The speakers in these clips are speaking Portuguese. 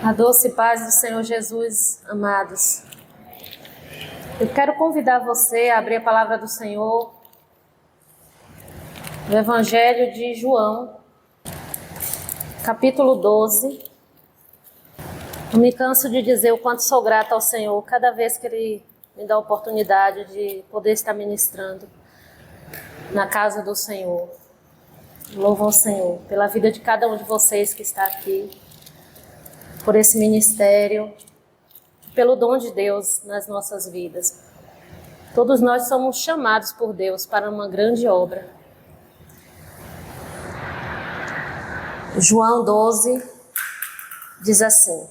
A doce paz do Senhor Jesus, amados. Eu quero convidar você a abrir a palavra do Senhor no Evangelho de João, capítulo 12. Eu me canso de dizer o quanto sou grata ao Senhor cada vez que Ele me dá a oportunidade de poder estar ministrando na casa do Senhor. Louvo ao Senhor pela vida de cada um de vocês que está aqui, por esse ministério, pelo dom de Deus nas nossas vidas. Todos nós somos chamados por Deus para uma grande obra. João 12 diz assim: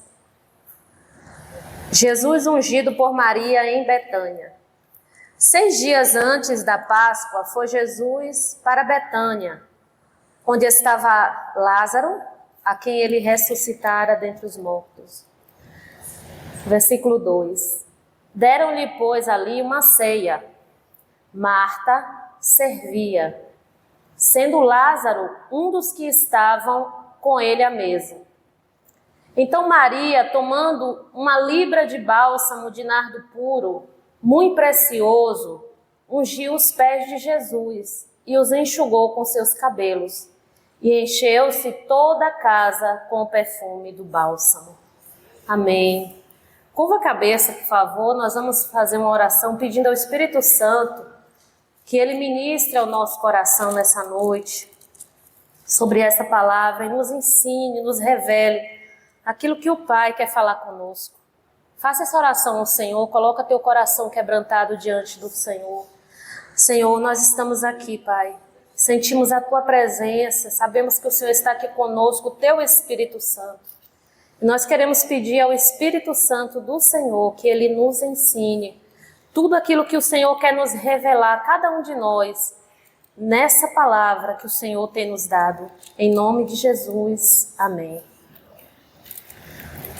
Jesus ungido por Maria em Betânia. 6 dias antes da Páscoa foi Jesus para Betânia, onde estava Lázaro, a quem ele ressuscitara dentre os mortos. Versículo 2. Deram-lhe, pois, ali uma ceia. Marta servia, sendo Lázaro um dos que estavam com ele à mesa. Então Maria, tomando uma libra de bálsamo de nardo puro, muito precioso, ungiu os pés de Jesus e os enxugou com seus cabelos. E encheu-se toda a casa com o perfume do bálsamo. Amém. Curva a cabeça, por favor. Nós vamos fazer uma oração pedindo ao Espírito Santo que Ele ministre ao nosso coração nessa noite sobre essa palavra e nos ensine, nos revele aquilo que o Pai quer falar conosco. Faça essa oração ao Senhor, coloca teu coração quebrantado diante do Senhor. Senhor, nós estamos aqui, Pai. Sentimos a Tua presença, sabemos que o Senhor está aqui conosco, o Teu Espírito Santo. E nós queremos pedir ao Espírito Santo do Senhor que Ele nos ensine tudo aquilo que o Senhor quer nos revelar a cada um de nós, nessa palavra que o Senhor tem nos dado. Em nome de Jesus, amém.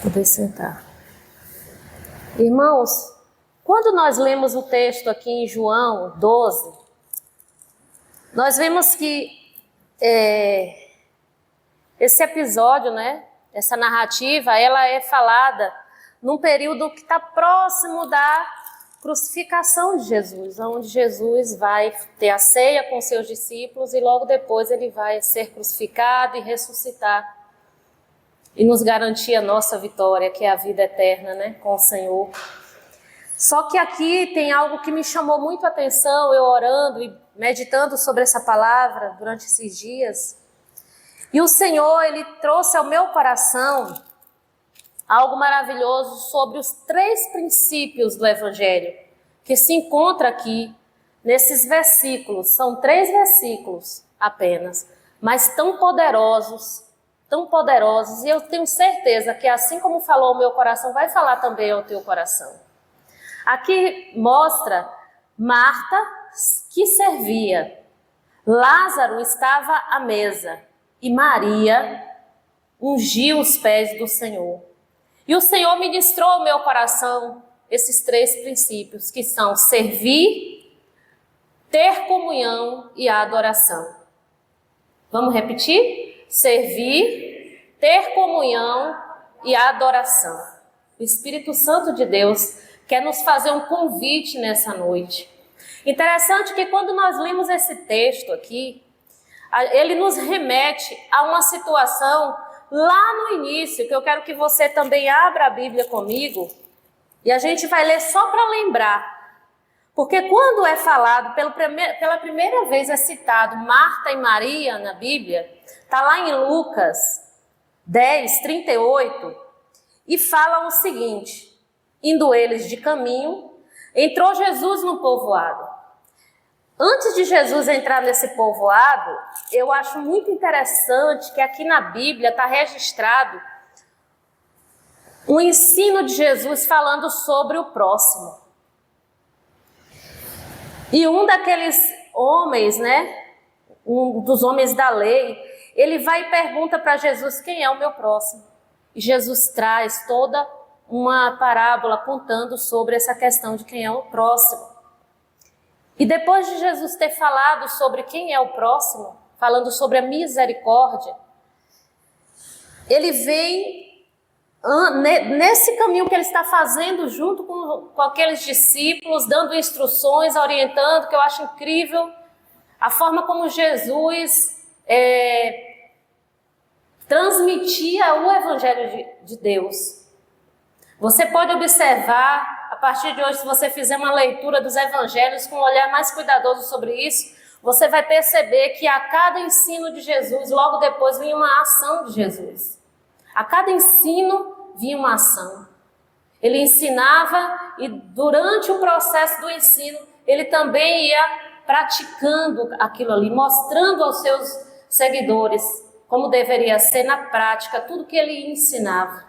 Poder sentar. Irmãos, quando nós lemos o texto aqui em João 12, nós vemos que esse episódio, essa narrativa, ela é falada num período que está próximo da crucificação de Jesus, onde Jesus vai ter a ceia com seus discípulos e logo depois ele vai ser crucificado e ressuscitar e nos garantir a nossa vitória, que é a vida eterna, com o Senhor. Só que aqui tem algo que me chamou muito a atenção, eu orando e meditando sobre essa palavra durante esses dias. E o Senhor, Ele trouxe ao meu coração algo maravilhoso sobre os 3 princípios do Evangelho, que se encontra aqui nesses versículos. São 3 versículos apenas, mas tão poderosos, e eu tenho certeza que assim como falou ao meu coração, vai falar também ao teu coração. Aqui mostra Marta que servia, Lázaro estava à mesa e Maria ungiu os pés do Senhor. E o Senhor ministrou ao meu coração esses 3 princípios, que são servir, ter comunhão e a adoração. Vamos repetir? Servir, ter comunhão e a adoração. O Espírito Santo de Deus quer nos fazer um convite nessa noite. Interessante que quando nós lemos esse texto aqui, ele nos remete a uma situação lá no início, que eu quero que você também abra a Bíblia comigo, e a gente vai ler só para lembrar. Porque quando é falado, pela primeira vez é citado Marta e Maria na Bíblia, está lá em Lucas 10, 38, e fala o seguinte: indo eles de caminho, entrou Jesus no povoado. Antes de Jesus entrar nesse povoado, eu acho muito interessante que aqui na Bíblia está registrado um ensino de Jesus falando sobre o próximo. E um daqueles homens, um dos homens da lei, ele vai e pergunta para Jesus: quem é o meu próximo? E Jesus traz toda uma parábola contando sobre essa questão de quem é o próximo. E depois de Jesus ter falado sobre quem é o próximo, falando sobre a misericórdia, ele vem nesse caminho que ele está fazendo junto com aqueles discípulos, dando instruções, orientando, que eu acho incrível, a forma como Jesus transmitia o Evangelho de Deus. Você pode observar, a partir de hoje, se você fizer uma leitura dos Evangelhos com um olhar mais cuidadoso sobre isso, você vai perceber que a cada ensino de Jesus, logo depois vinha uma ação de Jesus. A cada ensino vinha uma ação. Ele ensinava e durante o processo do ensino, ele também ia praticando aquilo ali, mostrando aos seus seguidores como deveria ser na prática tudo que ele ensinava.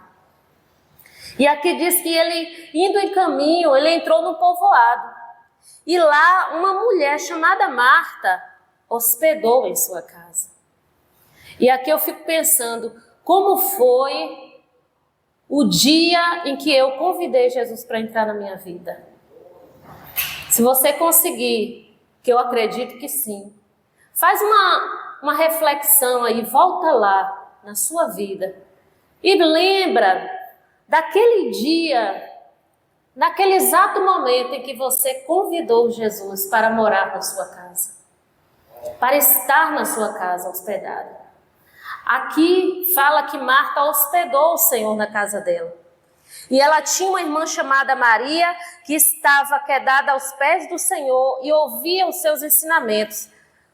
E aqui diz que ele, indo em caminho, ele entrou no povoado. E lá uma mulher chamada Marta hospedou em sua casa. E aqui eu fico pensando, como foi o dia em que eu convidei Jesus para entrar na minha vida? Se você conseguir, que eu acredito que sim, faz uma reflexão aí, volta lá na sua vida e lembra daquele dia, naquele exato momento em que você convidou Jesus para morar na sua casa, para estar na sua casa hospedada. Aqui fala que Marta hospedou o Senhor na casa dela. E ela tinha uma irmã chamada Maria, que estava quedada aos pés do Senhor e ouvia os seus ensinamentos.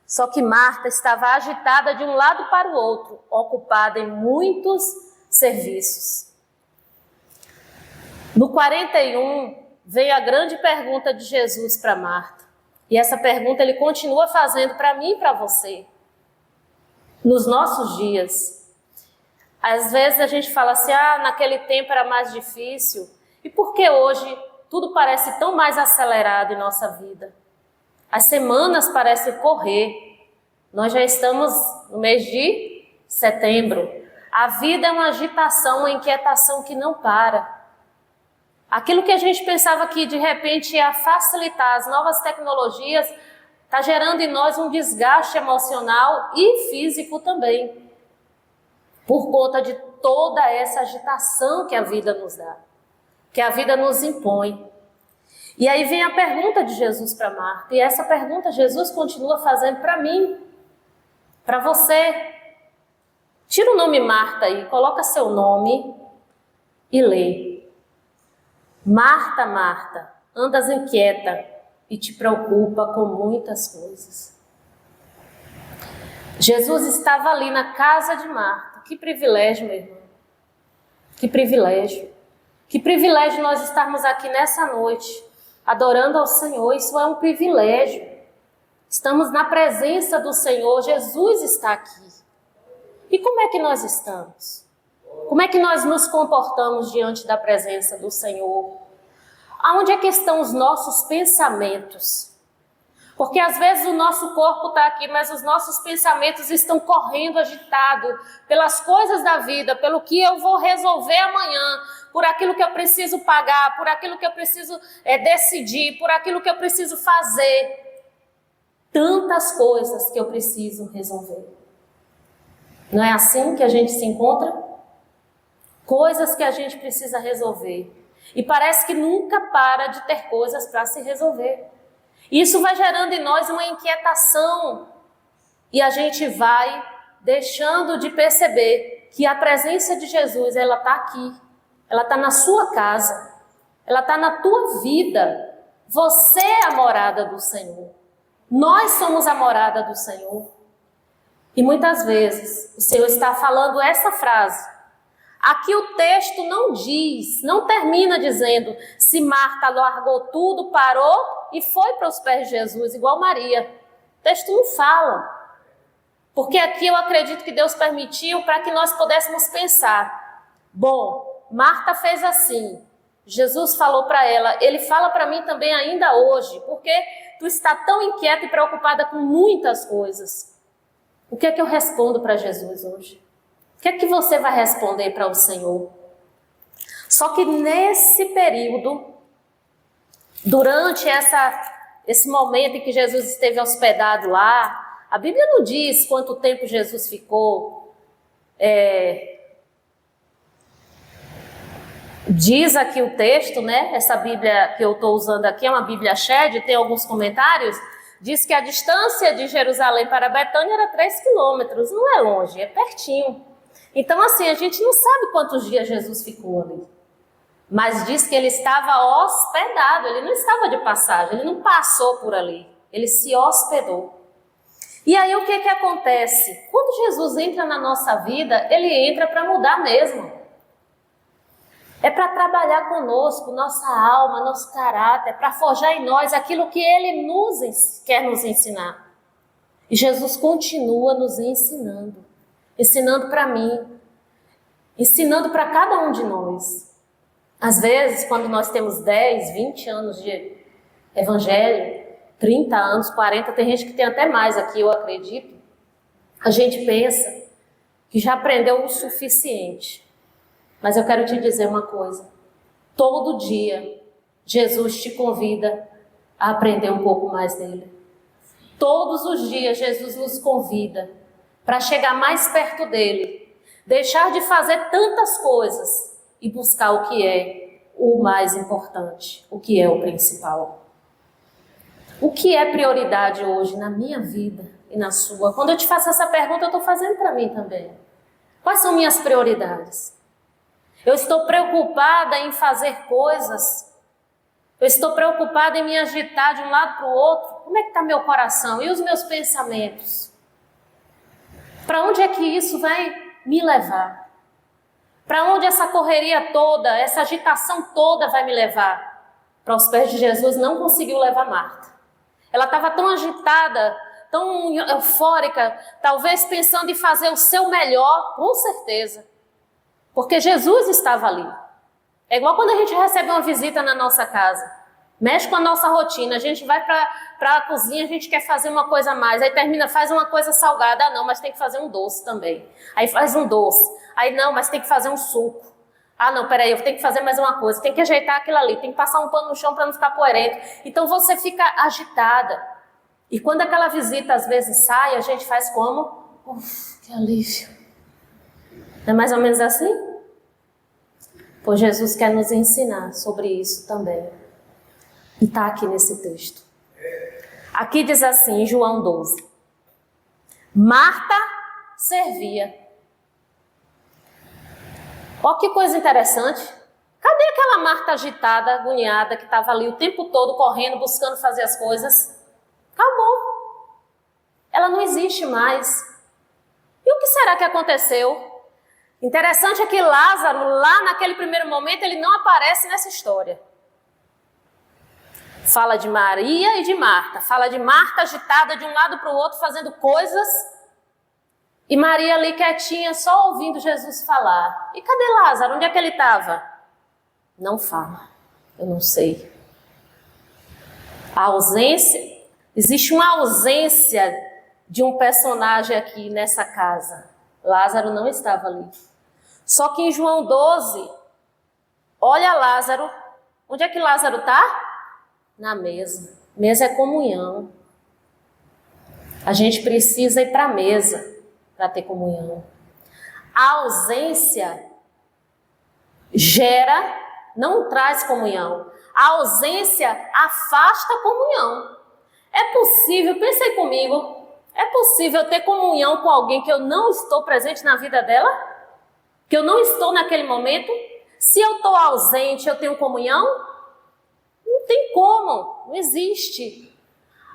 Só que Marta estava agitada de um lado para o outro, ocupada em muitos serviços. No 41, veio a grande pergunta de Jesus para Marta. E essa pergunta ele continua fazendo para mim e para você. Nos nossos dias. Às vezes a gente fala assim, naquele tempo era mais difícil. E por que hoje tudo parece tão mais acelerado em nossa vida? As semanas parecem correr. Nós já estamos no mês de setembro. A vida é uma agitação, uma inquietação que não para. Aquilo que a gente pensava que de repente ia facilitar as novas tecnologias, está gerando em nós um desgaste emocional e físico também. Por conta de toda essa agitação que a vida nos dá, que a vida nos impõe. E aí vem a pergunta de Jesus para Marta. E essa pergunta Jesus continua fazendo para mim, para você. Tira o nome Marta aí, coloca seu nome e lê. Marta, Marta, andas inquieta e te preocupa com muitas coisas. Jesus estava ali na casa de Marta. Que privilégio, meu irmão. Que privilégio. Que privilégio nós estarmos aqui nessa noite, adorando ao Senhor. Isso é um privilégio. Estamos na presença do Senhor. Jesus está aqui. E como é que nós estamos? Como é que nós nos comportamos diante da presença do Senhor? Aonde é que estão os nossos pensamentos? Porque às vezes o nosso corpo está aqui, mas os nossos pensamentos estão correndo agitados pelas coisas da vida, pelo que eu vou resolver amanhã, por aquilo que eu preciso pagar, por aquilo que eu preciso decidir, por aquilo que eu preciso fazer. Tantas coisas que eu preciso resolver. Não é assim que a gente se encontra? Coisas que a gente precisa resolver. E parece que nunca para de ter coisas para se resolver. Isso vai gerando em nós uma inquietação. E a gente vai deixando de perceber que a presença de Jesus, ela está aqui. Ela está na sua casa. Ela está na tua vida. Você é a morada do Senhor. Nós somos a morada do Senhor. E muitas vezes o Senhor está falando essa frase. Aqui o texto não diz, não termina dizendo se Marta largou tudo, parou e foi para os pés de Jesus, igual Maria. O texto não fala. Porque aqui eu acredito que Deus permitiu para que nós pudéssemos pensar. Bom, Marta fez assim. Jesus falou para ela, ele fala para mim também ainda hoje, porque tu está tão inquieta e preocupada com muitas coisas. O que é que eu respondo para Jesus hoje? O que é que você vai responder para o Senhor? Só que nesse período, durante esse momento em que Jesus esteve hospedado lá, a Bíblia não diz quanto tempo Jesus ficou Diz aqui o texto, né? Essa Bíblia que eu estou usando aqui é uma Bíblia Shed, tem alguns comentários. Diz que a distância de Jerusalém para Betânia era 3 quilômetros. Não é longe, é pertinho. Então, assim, a gente não sabe quantos dias Jesus ficou ali. Mas diz que ele estava hospedado, ele não estava de passagem, ele não passou por ali. Ele se hospedou. E aí o que acontece? Quando Jesus entra na nossa vida, ele entra para mudar mesmo. É para trabalhar conosco, nossa alma, nosso caráter, para forjar em nós aquilo que ele quer nos ensinar. E Jesus continua nos ensinando. Ensinando para mim, ensinando para cada um de nós. Às vezes, quando nós temos 10, 20 anos de evangelho, 30 anos, 40, tem gente que tem até mais aqui, eu acredito. A gente pensa que já aprendeu o suficiente. Mas eu quero te dizer uma coisa. Todo dia, Jesus te convida a aprender um pouco mais dele. Todos os dias, Jesus nos convida para chegar mais perto dele. Deixar de fazer tantas coisas e buscar o que é o mais importante, o que é o principal. O que é prioridade hoje na minha vida e na sua? Quando eu te faço essa pergunta, eu estou fazendo para mim também. Quais são minhas prioridades? Eu estou preocupada em fazer coisas. Eu estou preocupada em me agitar de um lado para o outro. Como é que está meu coração? E os meus pensamentos? Para onde é que isso vai me levar? Para onde essa correria toda, essa agitação toda vai me levar? Para os pés de Jesus não conseguiu levar Marta. Ela estava tão agitada, tão eufórica, talvez pensando em fazer o seu melhor, com certeza. Porque Jesus estava ali. É igual quando a gente recebe uma visita na nossa casa. Mexe com a nossa rotina. A gente vai para a cozinha, a gente quer fazer uma coisa a mais. Aí termina, faz uma coisa salgada. Ah, não, mas tem que fazer um doce também. Aí faz um doce. Aí não, mas tem que fazer um suco. Ah, não, peraí, eu tenho que fazer mais uma coisa. Tem que ajeitar aquilo ali. Tem que passar um pano no chão para não ficar poeirento. Então você fica agitada. E quando aquela visita às vezes sai, a gente faz como? Que alívio. É mais ou menos assim? Pois Jesus quer nos ensinar sobre isso também. E está aqui nesse texto. Aqui diz assim, em João 12. Marta servia. Olha que coisa interessante. Cadê aquela Marta agitada, agoniada, que estava ali o tempo todo correndo, buscando fazer as coisas? Acabou. Ela não existe mais. E o que será que aconteceu? Interessante é que Lázaro, lá naquele primeiro momento, ele não aparece nessa história. Fala de Maria e de Marta. Fala de Marta agitada de um lado para o outro, fazendo coisas. E Maria ali quietinha, só ouvindo Jesus falar. E cadê Lázaro? Onde é que ele estava? Não fala. Eu não sei. A ausência... Existe uma ausência de um personagem aqui nessa casa. Lázaro não estava ali. Só que em João 12, olha Lázaro. Onde é que Lázaro está? Na mesa. Mesa é comunhão. A gente precisa ir para a mesa para ter comunhão. A ausência não traz comunhão. A ausência afasta a comunhão. É possível, pensei comigo, é possível ter comunhão com alguém que eu não estou presente na vida dela? Que eu não estou naquele momento? Se eu estou ausente, eu tenho comunhão? Não tem como, não existe.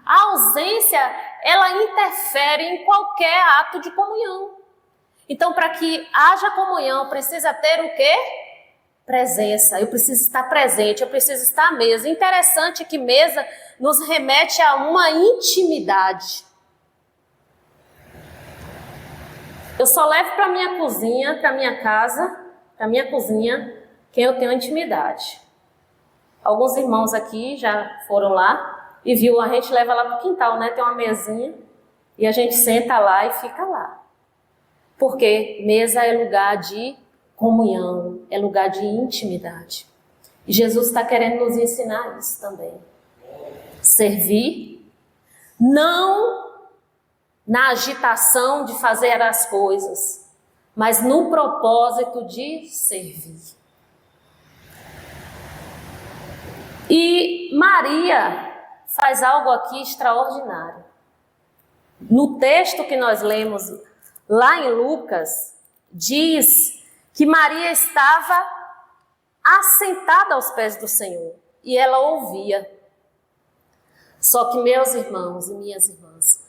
A ausência, ela interfere em qualquer ato de comunhão. Então, para que haja comunhão, precisa ter o quê? Presença. Eu preciso estar presente, eu preciso estar à mesa. Interessante que mesa nos remete a uma intimidade. Eu só levo para minha cozinha, para minha casa, para minha cozinha, quem eu tenho intimidade. Alguns irmãos aqui já foram lá e viu, a gente leva lá para o quintal, né? Tem uma mesinha e a gente senta lá e fica lá. Porque mesa é lugar de comunhão, é lugar de intimidade. E Jesus está querendo nos ensinar isso também. Servir, não na agitação de fazer as coisas, mas no propósito de servir. E Maria faz algo aqui extraordinário. No texto que nós lemos lá em Lucas, diz que Maria estava assentada aos pés do Senhor e ela ouvia. Só que, meus irmãos e minhas irmãs,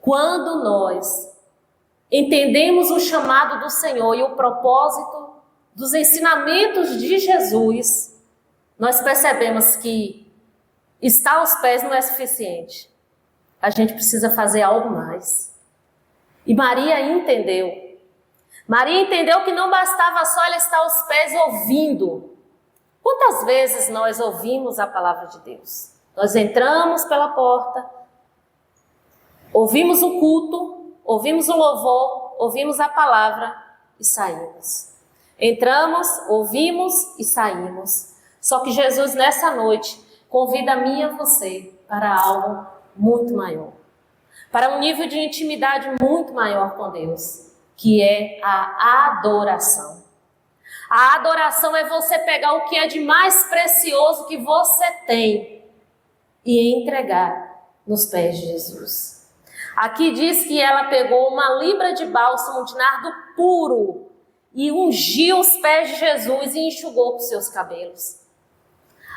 quando nós entendemos o chamado do Senhor e o propósito dos ensinamentos de Jesus, nós percebemos que estar aos pés não é suficiente. A gente precisa fazer algo mais. E Maria entendeu. Maria entendeu que não bastava só ela estar aos pés ouvindo. Quantas vezes nós ouvimos a palavra de Deus? Nós entramos pela porta, ouvimos o culto, ouvimos o louvor, ouvimos a palavra e saímos. Entramos, ouvimos e saímos. Só que Jesus nessa noite convida a mim e a você para algo muito maior. Para um nível de intimidade muito maior com Deus, que é a adoração. A adoração é você pegar o que é de mais precioso que você tem e entregar nos pés de Jesus. Aqui diz que ela pegou uma libra de bálsamo de nardo puro e ungiu os pés de Jesus e enxugou com seus cabelos.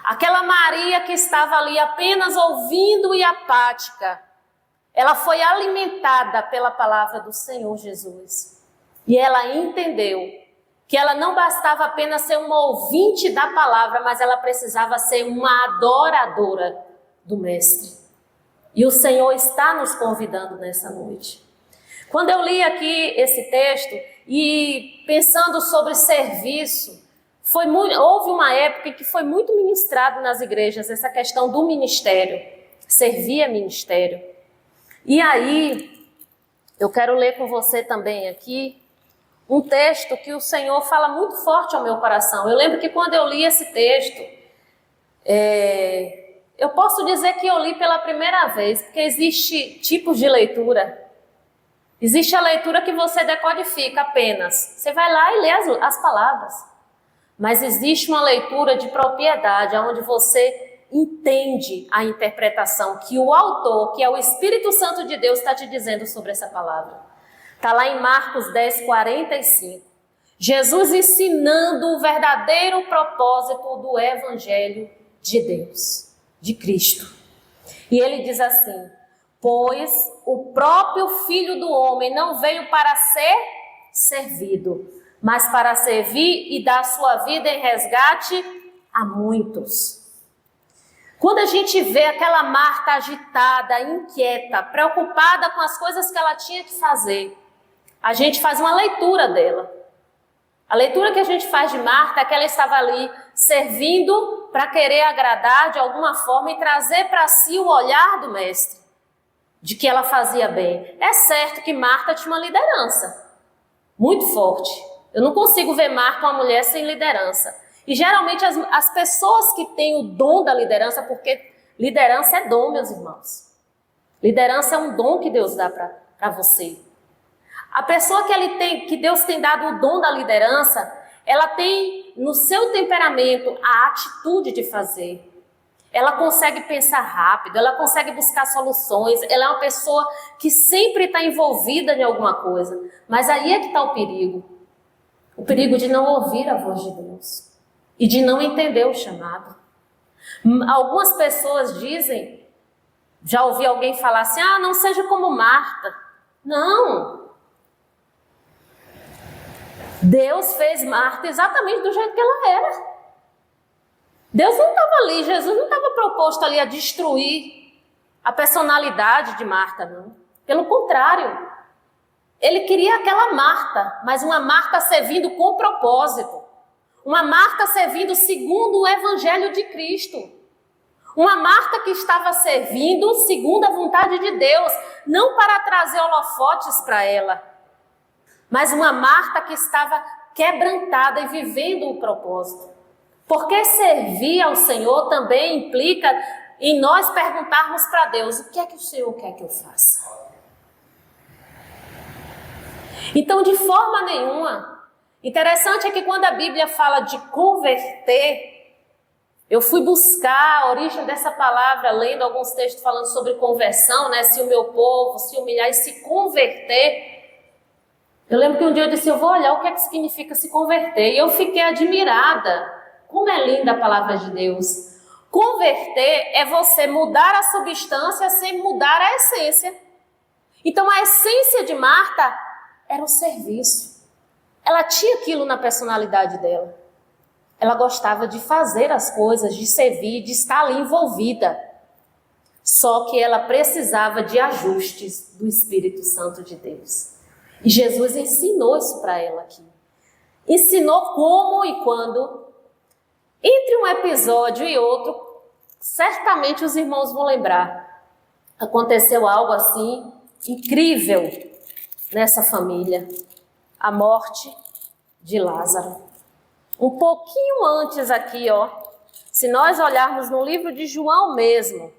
Aquela Maria que estava ali apenas ouvindo e apática, ela foi alimentada pela palavra do Senhor Jesus. E ela entendeu que ela não bastava apenas ser uma ouvinte da palavra, mas ela precisava ser uma adoradora do Mestre. E o Senhor está nos convidando nessa noite. Quando eu li aqui esse texto e pensando sobre serviço, houve uma época em que foi muito ministrado nas igrejas essa questão do ministério. Servir é ministério. E aí, eu quero ler com você também aqui um texto que o Senhor fala muito forte ao meu coração. Eu lembro que quando eu li esse texto, eu posso dizer que eu li pela primeira vez, porque existe tipos de leitura. Existe a leitura que você decodifica apenas. Você vai lá e lê as palavras. Mas existe uma leitura de propriedade, onde você entende a interpretação que o autor, que é o Espírito Santo de Deus, está te dizendo sobre essa palavra. Está lá em Marcos 10, 45. Jesus ensinando o verdadeiro propósito do Evangelho de Deus, de Cristo. E ele diz assim: pois o próprio Filho do Homem não veio para ser servido, mas para servir e dar sua vida em resgate a muitos. Quando a gente vê aquela Marta agitada, inquieta, preocupada com as coisas que ela tinha que fazer, a gente faz uma leitura dela. A leitura que a gente faz de Marta é que ela estava ali servindo para querer agradar de alguma forma e trazer para si o olhar do Mestre, de que ela fazia bem. É certo que Marta tinha uma liderança muito forte. Eu não consigo ver Marta uma mulher sem liderança. E geralmente as pessoas que têm o dom da liderança, porque liderança é dom, meus irmãos. Liderança é um dom que Deus dá para você. A pessoa que Deus tem dado o dom da liderança, ela tem no seu temperamento a atitude de fazer. Ela consegue pensar rápido, ela consegue buscar soluções, ela é uma pessoa que sempre está envolvida em alguma coisa. Mas aí é que está o perigo. O perigo de não ouvir a voz de Deus e de não entender o chamado. Algumas pessoas dizem, já ouvi alguém falar assim, não seja como Marta. Não. Deus fez Marta exatamente do jeito que ela era. Deus não estava ali, Jesus não estava proposto ali a destruir a personalidade de Marta, não. Pelo contrário, ele queria aquela Marta, mas uma Marta servindo com propósito. Uma Marta servindo segundo o Evangelho de Cristo. Uma Marta que estava servindo segundo a vontade de Deus, não para trazer holofotes para ela, mas uma Marta que estava quebrantada e vivendo o propósito. Porque servir ao Senhor também implica em nós perguntarmos para Deus, o que é que o Senhor quer que eu faça? Então, de forma nenhuma, interessante é que quando a Bíblia fala de converter, Eu fui buscar a origem dessa palavra, lendo alguns textos falando sobre conversão, né? Se o meu povo se humilhar e se converter. Eu lembro que um dia eu disse, eu vou olhar o que é que significa se converter. E eu fiquei admirada. Como é linda a palavra de Deus. Converter é você mudar a substância sem mudar a essência. Então a essência de Marta era o serviço. Ela tinha aquilo na personalidade dela. Ela gostava de fazer as coisas, de servir, de estar ali envolvida. Só que ela precisava de ajustes do Espírito Santo de Deus. E Jesus ensinou isso para ela aqui. Ensinou como e quando. Entre um episódio e outro, certamente os irmãos vão lembrar. Aconteceu algo assim incrível nessa família. A morte de Lázaro. Um pouquinho antes aqui, ó. Se nós olharmos no livro de João mesmo.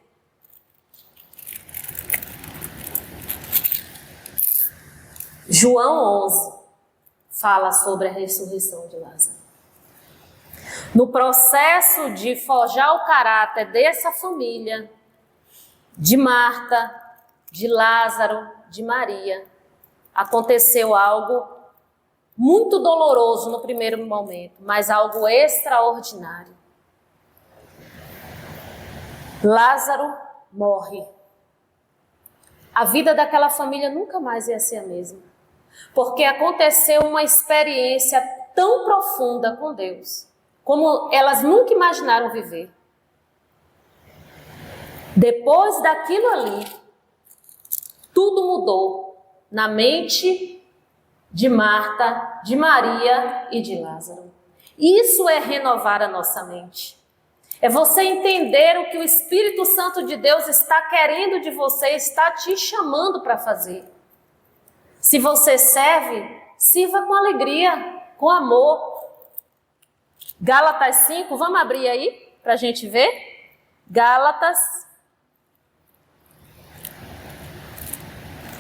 João 11 fala sobre a ressurreição de Lázaro. No processo de forjar o caráter dessa família, de Marta, de Lázaro, de Maria, aconteceu algo muito doloroso no primeiro momento, mas algo extraordinário. Lázaro morre. A vida daquela família nunca mais ia ser a mesma, porque aconteceu uma experiência tão profunda com Deus, como elas nunca imaginaram viver. Depois daquilo ali, tudo mudou na mente de Marta, de Maria e de Lázaro. Isso é renovar a nossa mente. É você entender o que o Espírito Santo de Deus está querendo de você, está te chamando para fazer. Se você serve, sirva com alegria, com amor. Gálatas 5, vamos abrir aí para a gente ver? Gálatas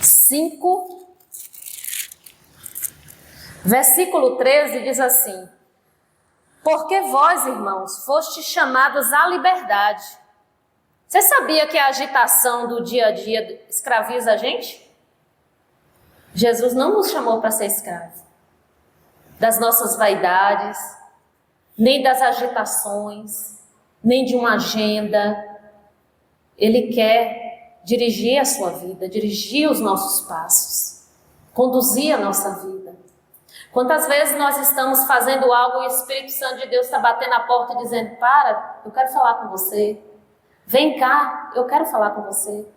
5, versículo 13 diz assim: porque vós, irmãos, fostes chamados à liberdade. Você sabia que a agitação do dia a dia escraviza a gente? Jesus não nos chamou para ser escravo das nossas vaidades, nem das agitações, nem de uma agenda. Ele quer dirigir a sua vida, dirigir os nossos passos, conduzir a nossa vida. Quantas vezes nós estamos fazendo algo e o Espírito Santo de Deus está batendo na porta e dizendo: para, eu quero falar com você. Vem cá, eu quero falar com você.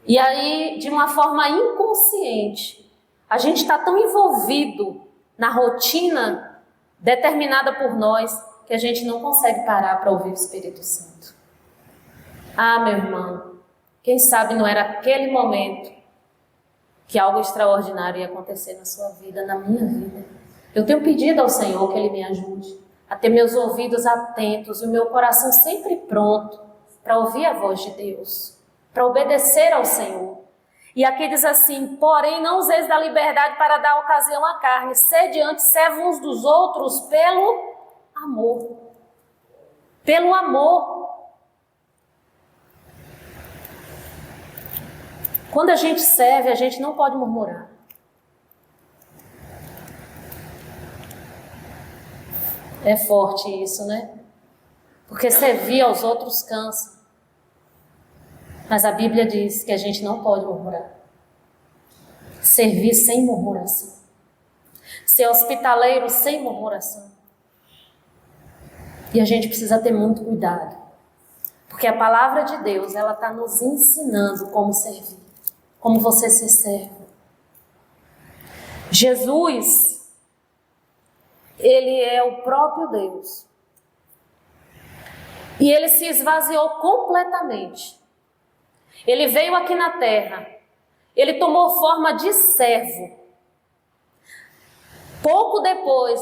E aí, de uma forma inconsciente, a gente está tão envolvido na rotina determinada por nós que a gente não consegue parar para ouvir o Espírito Santo. Ah, meu irmão, quem sabe não era aquele momento que algo extraordinário ia acontecer na sua vida, na minha vida. Eu tenho pedido ao Senhor que Ele me ajude a ter meus ouvidos atentos e o meu coração sempre pronto para ouvir a voz de Deus, para obedecer ao Senhor. E aqui diz assim: porém não useis da liberdade para dar ocasião à carne, sede antes servos uns dos outros pelo amor. Pelo amor. Quando a gente serve, a gente não pode murmurar. É forte isso, né? Porque servir aos outros cansa. Mas a Bíblia diz que a gente não pode murmurar. Servir sem murmuração. Ser hospitaleiro sem murmuração. E a gente precisa ter muito cuidado. Porque a palavra de Deus, ela está nos ensinando como servir. Como você ser servo. Jesus, Ele é o próprio Deus. E Ele se esvaziou completamente. Ele veio aqui na terra. Ele tomou forma de servo. Pouco depois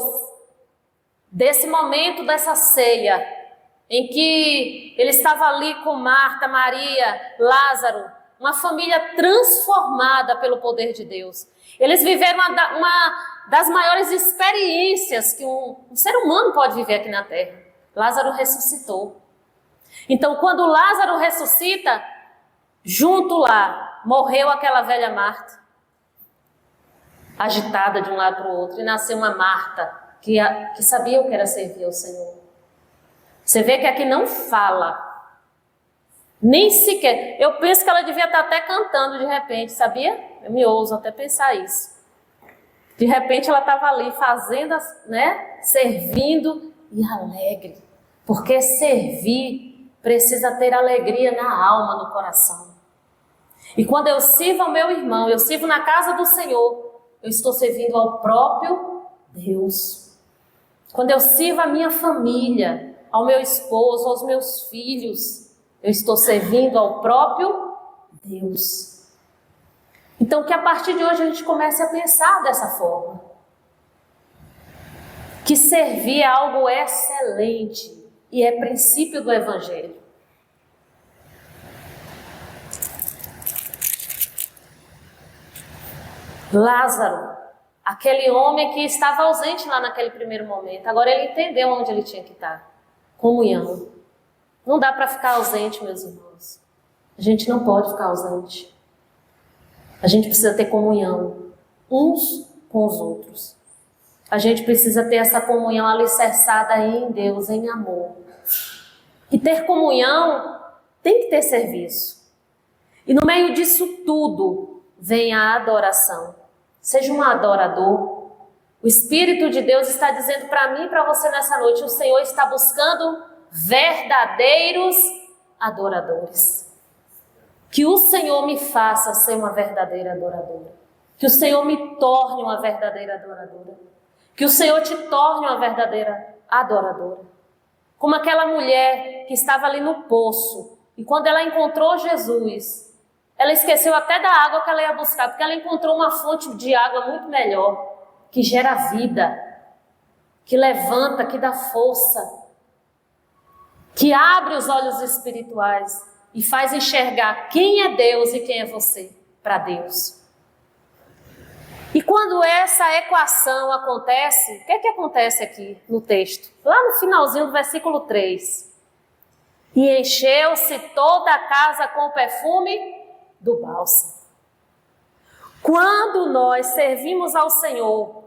desse momento, dessa ceia, em que Ele estava ali com Marta, Maria, Lázaro, uma família transformada pelo poder de Deus. Eles viveram uma das maiores experiências que um ser humano pode viver aqui na terra. Lázaro ressuscitou. Então, quando Lázaro ressuscita, junto lá, morreu aquela velha Marta, agitada de um lado para o outro, e nasceu uma Marta, que sabia o que era servir ao Senhor. Você vê que aqui não fala, nem sequer. Eu penso que ela devia estar até cantando de repente, sabia? Eu me ouso até pensar isso. De repente ela estava ali fazendo, né? Servindo e alegre. Porque servir precisa ter alegria na alma, no coração. E quando eu sirvo ao meu irmão, eu sirvo na casa do Senhor, eu estou servindo ao próprio Deus. Quando eu sirvo a minha família, ao meu esposo, aos meus filhos, eu estou servindo ao próprio Deus. Então, que a partir de hoje a gente comece a pensar dessa forma. Que servir é algo excelente e é princípio do Evangelho. Lázaro, aquele homem que estava ausente lá naquele primeiro momento, agora ele entendeu onde ele tinha que estar. Comunhão. Não dá para ficar ausente, meus irmãos. A gente não pode ficar ausente. A gente precisa ter comunhão uns com os outros. A gente precisa ter essa comunhão alicerçada em Deus, em amor. E ter comunhão tem que ter serviço. E no meio disso tudo vem a adoração. Seja um adorador. O Espírito de Deus está dizendo para mim e para você nessa noite, o Senhor está buscando verdadeiros adoradores. Que o Senhor me faça ser uma verdadeira adoradora. Que o Senhor me torne uma verdadeira adoradora. Que o Senhor te torne uma verdadeira adoradora. Como aquela mulher que estava ali no poço. E quando ela encontrou Jesus, ela esqueceu até da água que ela ia buscar. Porque ela encontrou uma fonte de água muito melhor. Que gera vida. Que levanta, que dá força. Que abre os olhos espirituais. E faz enxergar quem é Deus e quem é você para Deus. E quando essa equação acontece, o que é que acontece aqui no texto? Lá no finalzinho do versículo 3. E encheu-se toda a casa com o perfume do bálsamo. Quando nós servimos ao Senhor,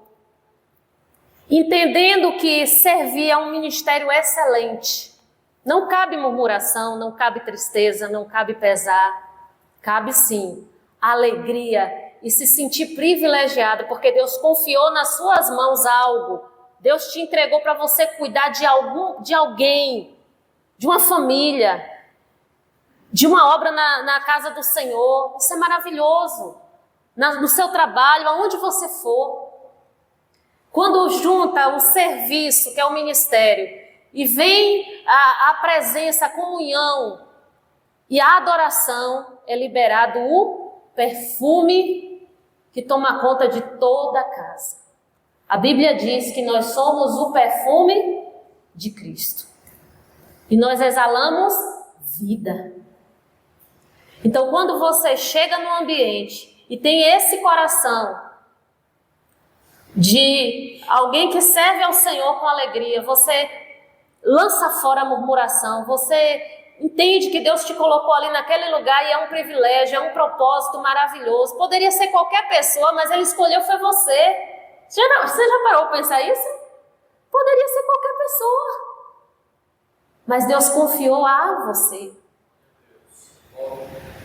entendendo que servir é um ministério excelente, não cabe murmuração, não cabe tristeza, não cabe pesar, cabe sim alegria e se sentir privilegiado, porque Deus confiou nas suas mãos algo. Deus te entregou para você cuidar de alguém, de uma família, de uma obra na casa do Senhor. Isso é maravilhoso. No seu trabalho, aonde você for. Quando junta o serviço, que é o ministério, e vem a presença, a comunhão e a adoração, é liberado o perfume que toma conta de toda a casa. A Bíblia diz que nós somos o perfume de Cristo. E nós exalamos vida. Então, quando você chega no ambiente e tem esse coração de alguém que serve ao Senhor com alegria, você lança fora a murmuração, você entende que Deus te colocou ali naquele lugar e é um privilégio, é um propósito maravilhoso. Poderia ser qualquer pessoa, mas Ele escolheu foi você. Você já parou para pensar isso? Poderia ser qualquer pessoa. Mas Deus confiou a você.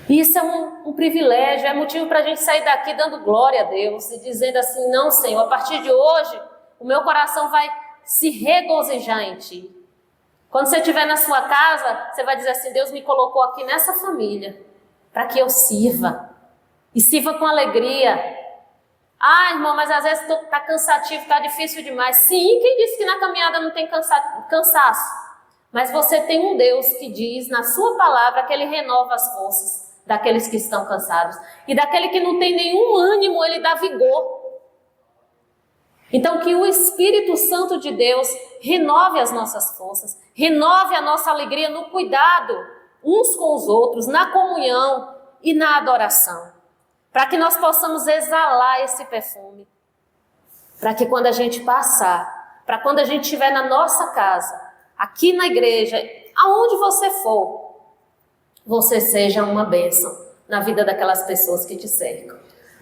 Isso é um privilégio, é motivo para a gente sair daqui dando glória a Deus e dizendo assim, não, Senhor, a partir de hoje, o meu coração vai se regozijar em Ti. Quando você estiver na sua casa, você vai dizer assim, Deus me colocou aqui nessa família, para que eu sirva. E sirva com alegria. Ah, irmão, mas às vezes está cansativo, está difícil demais. Sim, quem disse que na caminhada não tem cansaço? Mas você tem um Deus que diz na sua palavra que Ele renova as forças daqueles que estão cansados. E daquele que não tem nenhum ânimo, Ele dá vigor. Então que o Espírito Santo de Deus renove as nossas forças, renove a nossa alegria no cuidado uns com os outros, na comunhão e na adoração. Para que nós possamos exalar esse perfume. Para que quando a gente passar, para quando a gente estiver na nossa casa, aqui na igreja, aonde você for, você seja uma bênção na vida daquelas pessoas que te cercam.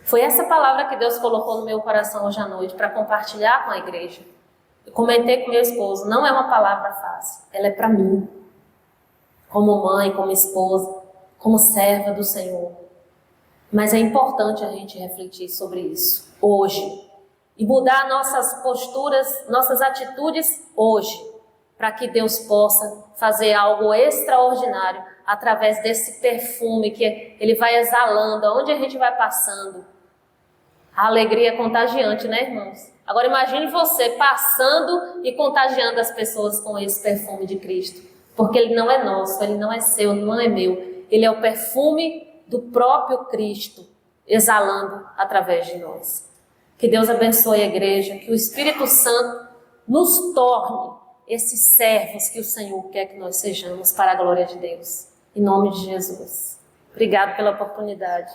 Foi essa palavra que Deus colocou no meu coração hoje à noite para compartilhar com a igreja. Eu comentei com meu esposo, não é uma palavra fácil, ela é para mim, como mãe, como esposa, como serva do Senhor. Mas é importante a gente refletir sobre isso hoje e mudar nossas posturas, nossas atitudes hoje, para que Deus possa fazer algo extraordinário através desse perfume que Ele vai exalando, aonde a gente vai passando. A alegria é contagiante, né, irmãos? Agora imagine você passando e contagiando as pessoas com esse perfume de Cristo, porque Ele não é nosso, Ele não é seu, não é meu. Ele é o perfume do próprio Cristo, exalando através de nós. Que Deus abençoe a igreja, que o Espírito Santo nos torne esses servos que o Senhor quer que nós sejamos para a glória de Deus. Em nome de Jesus. Obrigado pela oportunidade.